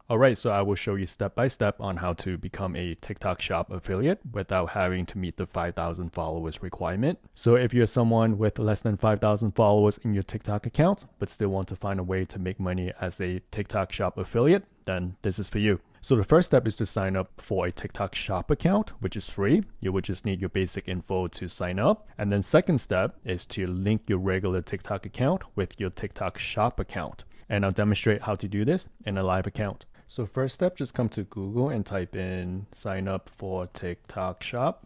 Alright, so I will show you step by step on how to become a TikTok Shop affiliate without having to meet the 5,000 followers requirement. So if you're someone with less than 5,000 followers in your TikTok account, but still want to find a way to make money as a TikTok Shop affiliate, then this is for you. So the first step is to sign up for a TikTok Shop account, which is free. You would just need your basic info to sign up. And then second step is to link your regular TikTok account with your TikTok Shop account. And I'll demonstrate how to do this in a live account. So first step, just come to Google and type in sign up for TikTok Shop.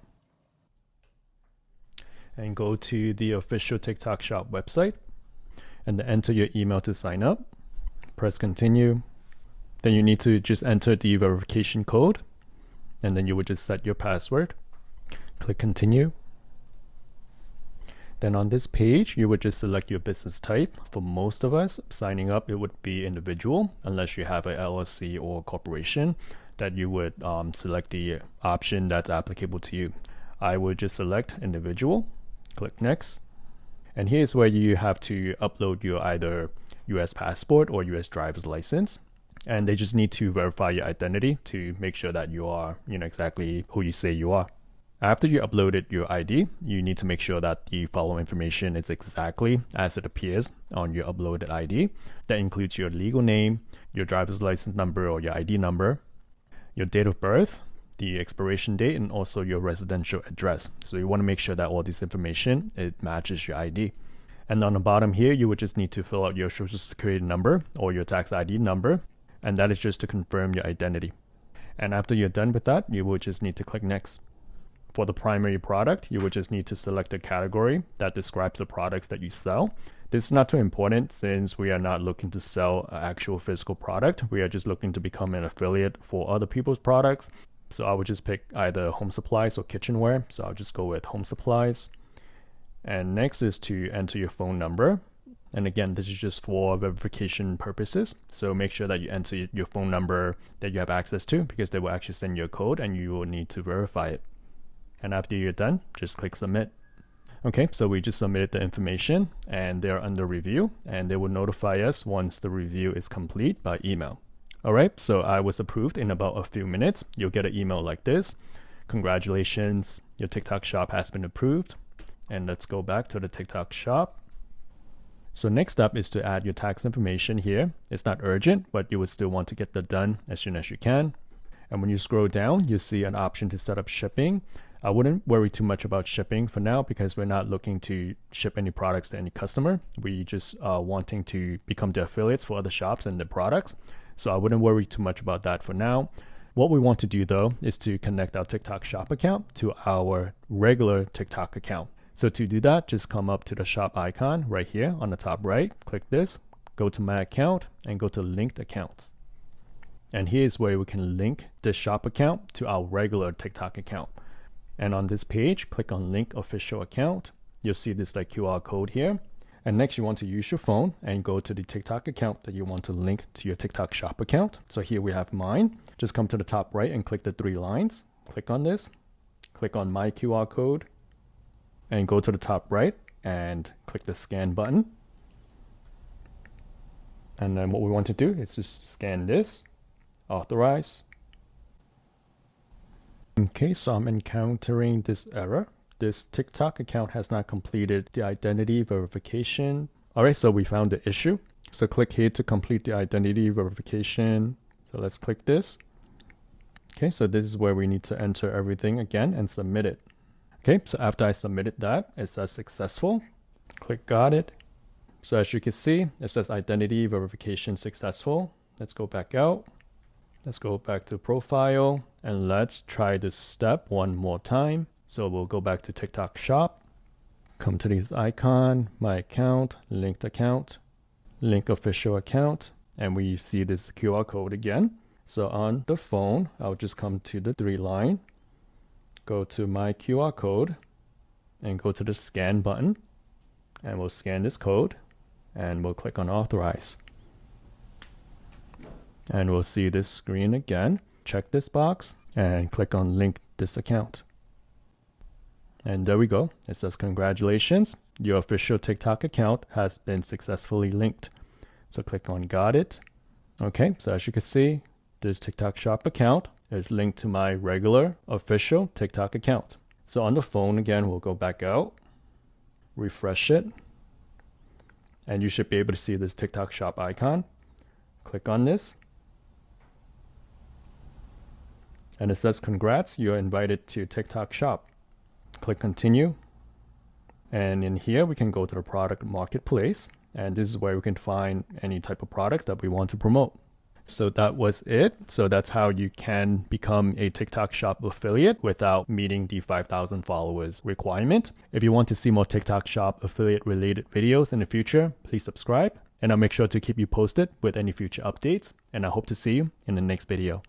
And go to the official TikTok Shop website. And then enter your email to sign up. Press continue. Then you need to just enter the verification code. And then you would just set your password. Click continue. Then on this page, you would just select your business type. For most of us, signing up, it would be individual, unless you have a LLC or corporation, that you would select the option that's applicable to you. I would just select individual, click next. And here's where you have to upload your either US passport or US driver's license. And they just need to verify your identity to make sure that you are, exactly who you say you are. After you uploaded your ID, you need to make sure that the following information is exactly as it appears on your uploaded ID. That includes your legal name, your driver's license number or your ID number, your date of birth, the expiration date, and also your residential address. So you want to make sure that all this information, it matches your ID. And on the bottom here, you would just need to fill out your social security number or your tax ID number. And that is just to confirm your identity. And after you're done with that, you will just need to click next. For the primary product, you would just need to select a category that describes the products that you sell. This is not too important since we are not looking to sell an actual physical product. We are just looking to become an affiliate for other people's products. So I would just pick either home supplies or kitchenware. So I'll just go with home supplies. And next is to enter your phone number. And again, this is just for verification purposes. So make sure that you enter your phone number that you have access to, because they will actually send you a code and you will need to verify it. And after you're done, just click submit. Okay, so we just submitted the information and they're under review, and they will notify us once the review is complete by email. All right, so I was approved in about a few minutes. You'll get an email like this. Congratulations, your TikTok Shop has been approved. And let's go back to the TikTok Shop. So next up is to add your tax information here. It's not urgent, but you would still want to get that done as soon as you can. And when you scroll down, you see an option to set up shipping. I wouldn't worry too much about shipping for now because we're not looking to ship any products to any customer. We just wanting to become the affiliates for other shops and their products. So I wouldn't worry too much about that for now. What we want to do though is to connect our TikTok Shop account to our regular TikTok account. So to do that, just come up to the shop icon right here on the top right, click this, go to my account and go to linked accounts. And here's where we can link this shop account to our regular TikTok account. And on this page, click on link official account. You'll see this like QR code here. And next you want to use your phone and go to the TikTok account that you want to link to your TikTok Shop account. So here we have mine. Just come to the top right and click the three lines. Click on this, click on my QR code and go to the top right and click the scan button. And then what we want to do is just scan this, authorize. Okay, so I'm encountering this error. This TikTok account has not completed the identity verification. All right, so we found the issue. So click here to complete the identity verification. So let's click this. Okay, so this is where we need to enter everything again and submit it. Okay, so after I submitted that, it says successful. Click got it. So as you can see, it says identity verification successful. Let's go back out. Let's go back to profile and let's try this step one more time. So we'll go back to TikTok Shop, come to this icon, my account, linked account, link official account, and we see this QR code again. So on the phone, I'll just come to the three line, go to my QR code and go to the scan button and we'll scan this code and we'll click on authorize. And we'll see this screen again. Check this box and click on link this account. And there we go. It says congratulations, your official TikTok account has been successfully linked. So click on got it. Okay, so as you can see, this TikTok Shop account is linked to my regular official TikTok account. So on the phone again, we'll go back out, refresh it, and you should be able to see this TikTok Shop icon. Click on this. And it says, congrats, you're invited to TikTok Shop. Click continue. And in here, we can go to the product marketplace. And this is where we can find any type of products that we want to promote. So that was it. So that's how you can become a TikTok Shop affiliate without meeting the 5,000 followers requirement. If you want to see more TikTok Shop affiliate related videos in the future, please subscribe. And I'll make sure to keep you posted with any future updates. And I hope to see you in the next video.